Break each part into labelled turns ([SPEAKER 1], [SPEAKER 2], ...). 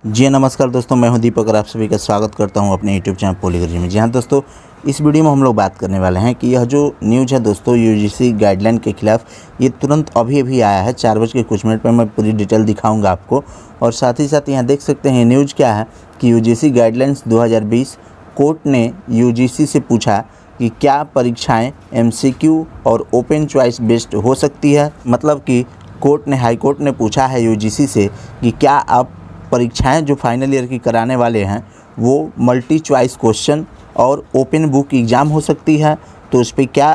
[SPEAKER 1] जी नमस्कार दोस्तों, मैं हूं दीपक और आप सभी का स्वागत करता हूं अपने यूट्यूब चैनल पॉलीगुरुजी में। जी हाँ दोस्तों, इस वीडियो में हम लोग बात करने वाले हैं कि यह जो न्यूज़ है दोस्तों यूजीसी गाइडलाइन के खिलाफ, ये तुरंत अभी आया है। 4 बज के कुछ मिनट पर मैं पूरी डिटेल दिखाऊंगा आपको। और साथ ही साथ यहाँ देख सकते हैं न्यूज़ क्या है कि यूजीसी गाइडलाइंस 2020 कोर्ट ने यूजीसी से पूछा कि क्या परीक्षाएँ MCQ और ओपन चॉइस बेस्ड हो सकती है। मतलब कि हाई कोर्ट ने पूछा है यूजीसी से कि क्या आप परीक्षाएं जो फाइनल ईयर की कराने वाले हैं वो मल्टी चॉइस क्वेश्चन और ओपन बुक एग्ज़ाम हो सकती है। तो उस पर क्या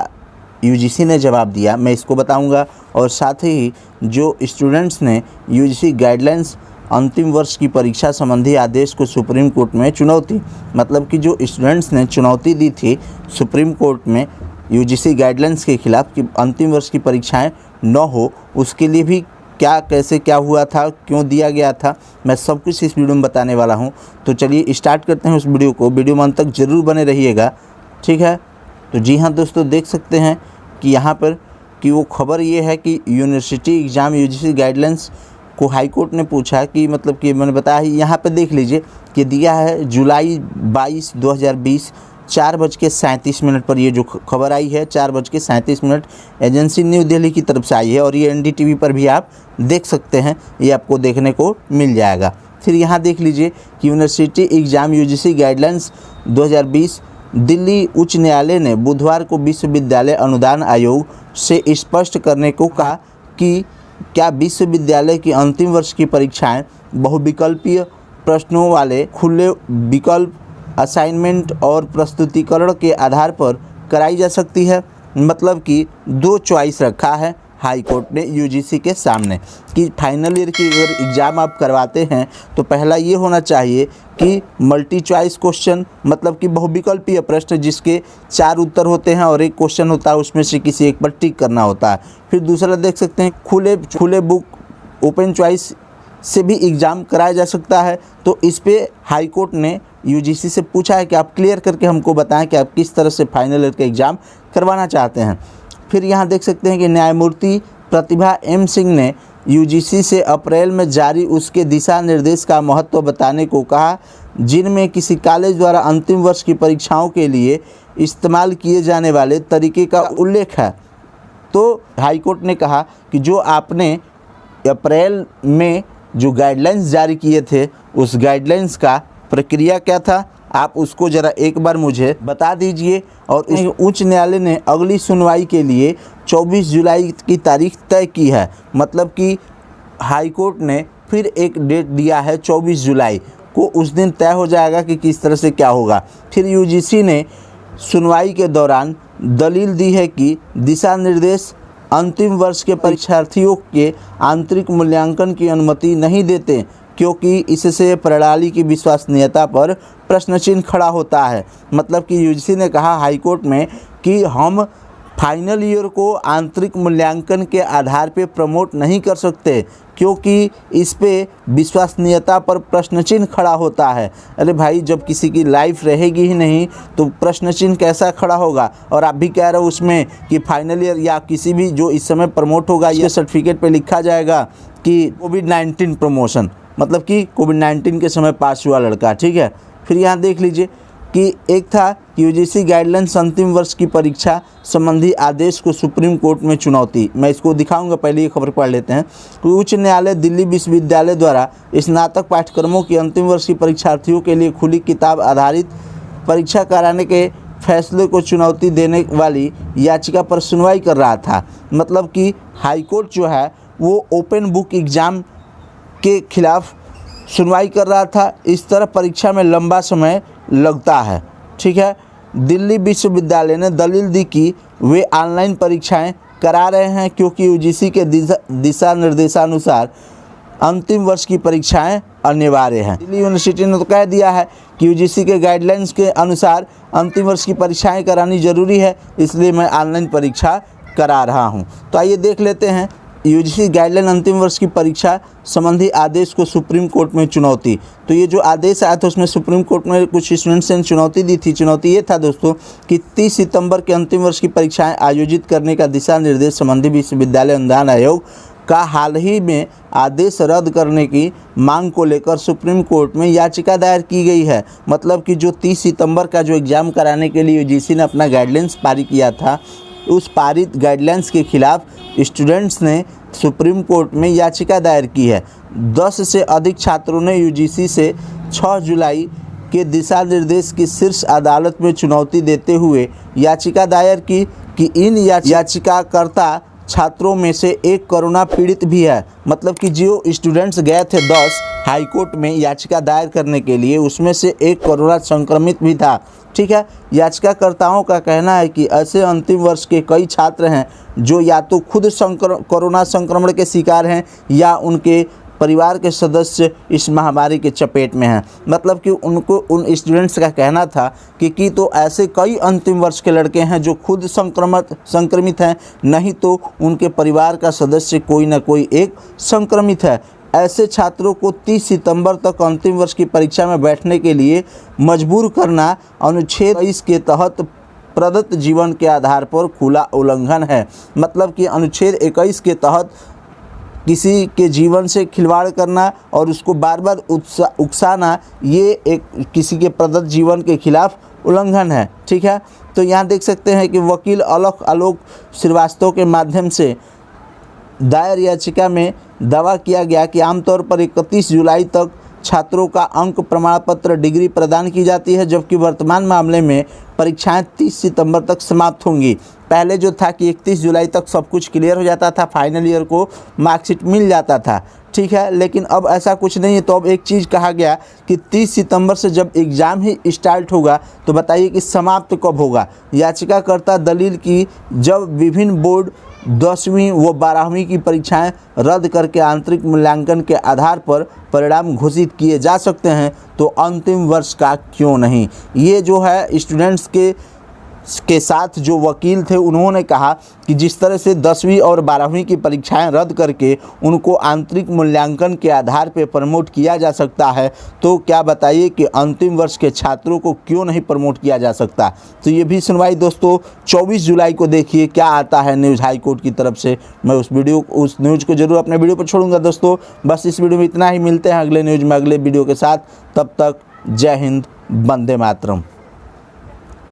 [SPEAKER 1] यूजीसी ने जवाब दिया मैं इसको बताऊंगा। और साथ ही जो स्टूडेंट्स ने यूजीसी गाइडलाइंस अंतिम वर्ष की परीक्षा संबंधी आदेश को सुप्रीम कोर्ट में चुनौती, मतलब कि जो स्टूडेंट्स ने चुनौती दी थी सुप्रीम कोर्ट में यूजीसी गाइडलाइंस के खिलाफ कि अंतिम वर्ष की परीक्षाएँ न हो, उसके लिए भी क्या हुआ था, क्यों दिया गया था, मैं सब कुछ इस वीडियो में बताने वाला हूं। तो चलिए स्टार्ट करते हैं उस वीडियो को। वीडियो में अंत तक ज़रूर बने रहिएगा, ठीक है। तो जी हाँ दोस्तों, देख सकते हैं कि यहाँ पर कि वो खबर ये है कि यूनिवर्सिटी एग्ज़ाम यूजीसी गाइडलाइंस को हाई कोर्ट ने पूछा कि मतलब कि मैंने बताया यहाँ पे देख लीजिए कि दिया है जुलाई 22, 2020 4:37 पर ये जो खबर आई है 4:37 एजेंसी न्यू दिल्ली की तरफ से आई है। और ये NDTV पर भी आप देख सकते हैं, ये आपको देखने को मिल जाएगा। फिर यहाँ देख लीजिए कि university exam UGC guidelines 2020 Delhi उच्च न्यायालय ने बुधवार को विश्वविद्यालय अनुदान आयोग से स्पष्ट करने को कहा कि क्या विश्वविद्यालय की अंतिम वर्ष की परीक्षाएं बहुविकल्पीय प्रश्नों वाले खुले विकल्प असाइनमेंट और प्रस्तुतिकरण के आधार पर कराई जा सकती है। मतलब कि 2 चॉइस रखा है हाई कोर्ट ने यूजीसी के सामने कि फाइनल ईयर की अगर एग्ज़ाम आप करवाते हैं तो पहला ये होना चाहिए कि मल्टी चॉइस क्वेश्चन, मतलब कि बहुविकल्पीय प्रश्न जिसके 4 उत्तर होते हैं और एक क्वेश्चन होता है, उसमें से किसी एक पर टिक करना होता है। फिर दूसरा देख सकते हैं खुले बुक ओपन चॉइस से भी एग्ज़ाम कराया जा सकता है। तो इस पे हाई कोर्ट ने यूजीसी से पूछा है कि आप क्लियर करके हमको बताएं कि आप किस तरह से फाइनल ईयर का एग्ज़ाम करवाना चाहते हैं। फिर यहाँ देख सकते हैं कि न्यायमूर्ति प्रतिभा M सिंह ने यूजीसी से अप्रैल में जारी उसके दिशा निर्देश का महत्व बताने को कहा, जिनमें किसी कॉलेज द्वारा अंतिम वर्ष की परीक्षाओं के लिए इस्तेमाल किए जाने वाले तरीके का उल्लेख है। तो हाईकोर्ट ने कहा कि जो आपने अप्रैल में जो गाइडलाइंस जारी किए थे उस गाइडलाइंस का प्रक्रिया क्या था, आप उसको ज़रा एक बार मुझे बता दीजिए। और उच्च न्यायालय ने अगली सुनवाई के लिए 24 जुलाई की तारीख तय की है। मतलब कि हाई कोर्ट ने फिर एक डेट दिया है 24 जुलाई को, उस दिन तय हो जाएगा कि किस तरह से क्या होगा। फिर यूजीसी ने सुनवाई के दौरान दलील दी है कि दिशा निर्देश अंतिम वर्ष के परीक्षार्थियों के आंतरिक मूल्यांकन की अनुमति नहीं देते, क्योंकि इससे प्रणाली की विश्वसनीयता पर प्रश्न चिन्ह खड़ा होता है। मतलब कि यूजीसी ने कहा हाई कोर्ट में कि हम फाइनल ईयर को आंतरिक मूल्यांकन के आधार पे प्रमोट नहीं कर सकते, क्योंकि इस पे विश्वसनीयता पर प्रश्न चिन्ह खड़ा होता है। अरे भाई, जब किसी की लाइफ रहेगी ही नहीं तो प्रश्न चिन्ह कैसा खड़ा होगा। और आप भी कह रहे हो उसमें कि फाइनल ईयर या किसी भी जो इस समय प्रमोट होगा, ये सर्टिफिकेट पे लिखा जाएगा कि कोविड-19 प्रमोशन, मतलब कि कोविड-19 के समय पास हुआ लड़का, ठीक है। फिर यहाँ देख लीजिए कि एक था कि यूजीसी गाइडलाइंस अंतिम वर्ष की परीक्षा संबंधी आदेश को सुप्रीम कोर्ट में चुनौती, मैं इसको दिखाऊंगा, पहले ये खबर पढ़ लेते हैं। तो उच्च न्यायालय दिल्ली विश्वविद्यालय द्वारा स्नातक पाठ्यक्रमों की अंतिम वर्ष की परीक्षार्थियों के लिए खुली किताब आधारित परीक्षा कराने के फैसले को चुनौती देने वाली याचिका पर सुनवाई कर रहा था। मतलब कि हाईकोर्ट जो है वो ओपन बुक एग्ज़ाम के खिलाफ सुनवाई कर रहा था। इस तरह परीक्षा में लंबा समय लगता है, ठीक है। दिल्ली विश्वविद्यालय ने दलील दी कि वे ऑनलाइन परीक्षाएं करा रहे हैं क्योंकि यूजीसी के दिशा निर्देशानुसार अंतिम वर्ष की परीक्षाएं अनिवार्य हैं। दिल्ली यूनिवर्सिटी ने तो कह दिया है कि यूजीसी के गाइडलाइंस के अनुसार अंतिम वर्ष की परीक्षाएं करानी ज़रूरी है, इसलिए मैं ऑनलाइन परीक्षा करा रहा हूं। तो आइए देख लेते हैं यूजीसी गाइडलाइन अंतिम वर्ष की परीक्षा संबंधी आदेश को सुप्रीम कोर्ट में चुनौती। तो ये जो आदेश आया था उसमें सुप्रीम कोर्ट में कुछ स्टूडेंट्स ने चुनौती दी थी। चुनौती ये था दोस्तों कि 30 सितंबर के अंतिम वर्ष की परीक्षाएं आयोजित करने का दिशा निर्देश संबंधी विश्वविद्यालय अनुदान आयोग का हाल ही में आदेश रद्द करने की मांग को लेकर सुप्रीम कोर्ट में याचिका दायर की गई है। मतलब कि जो 30 सितंबर का जो एग्ज़ाम कराने के लिए यूजीसी ने अपना गाइडलाइंस पारित किया था, उस पारित गाइडलाइंस के खिलाफ स्टूडेंट्स ने सुप्रीम कोर्ट में याचिका दायर की है। 10 से अधिक छात्रों ने यूजीसी से 6 जुलाई के दिशा निर्देश की शीर्ष अदालत में चुनौती देते हुए याचिका दायर की कि इन याचिकाकर्ता छात्रों में से एक कोरोना पीड़ित भी है। मतलब कि जो स्टूडेंट्स गए थे 10 हाईकोर्ट में याचिका दायर करने के लिए, उसमें से एक कोरोना संक्रमित भी था। ठीक है, याचिकाकर्ताओं का कहना है कि ऐसे अंतिम वर्ष के कई छात्र हैं जो या तो खुद कोरोना संक्रमण के शिकार हैं या उनके परिवार के सदस्य इस महामारी के चपेट में हैं। मतलब कि उन स्टूडेंट्स का कहना था कि तो ऐसे कई अंतिम वर्ष के लड़के हैं जो खुद संक्रमित हैं, नहीं तो उनके परिवार का सदस्य कोई ना कोई एक संक्रमित है। ऐसे छात्रों को 30 सितंबर तक अंतिम वर्ष की परीक्षा में बैठने के लिए मजबूर करना अनुच्छेद 23 के तहत प्रदत्त जीवन के आधार पर खुला उल्लंघन है। मतलब कि अनुच्छेद 21 के तहत किसी के जीवन से खिलवाड़ करना और उसको बार बार उकसाना, ये एक किसी के प्रदत्त जीवन के खिलाफ उल्लंघन है। ठीक है, तो यहाँ देख सकते हैं कि वकील आलोक श्रीवास्तव के माध्यम से दायर याचिका में दावा किया गया कि आमतौर पर 31 जुलाई तक छात्रों का अंक प्रमाण पत्र डिग्री प्रदान की जाती है, जबकि वर्तमान मामले में परीक्षाएं 30 सितंबर तक समाप्त होंगी। पहले जो था कि 31 जुलाई तक सब कुछ क्लियर हो जाता था, फाइनल ईयर को मार्कशीट मिल जाता था। ठीक है, लेकिन अब ऐसा कुछ नहीं है। तो अब एक चीज़ कहा गया कि 30 सितंबर से जब एग्ज़ाम ही स्टार्ट होगा तो बताइए कि समाप्त कब होगा। याचिकाकर्ता दलील की जब विभिन्न बोर्ड 10वीं व 12वीं की परीक्षाएं रद्द करके आंतरिक मूल्यांकन के आधार पर परिणाम घोषित किए जा सकते हैं, तो अंतिम वर्ष का क्यों नहीं। ये जो है स्टूडेंट्स के साथ जो वकील थे, उन्होंने कहा कि जिस तरह से 10वीं और 12वीं की परीक्षाएं रद्द करके उनको आंतरिक मूल्यांकन के आधार पर प्रमोट किया जा सकता है, तो क्या बताइए कि अंतिम वर्ष के छात्रों को क्यों नहीं प्रमोट किया जा सकता। तो ये भी सुनवाई दोस्तों 24 जुलाई को देखिए क्या आता है न्यूज़ हाई कोर्ट की तरफ से। मैं उस न्यूज़ को जरूर अपने वीडियो पर छोड़ूंगा दोस्तों। बस इस वीडियो में इतना ही, मिलते हैं अगले न्यूज़ में अगले वीडियो के साथ। तब तक जय हिंद, वंदे मातरम।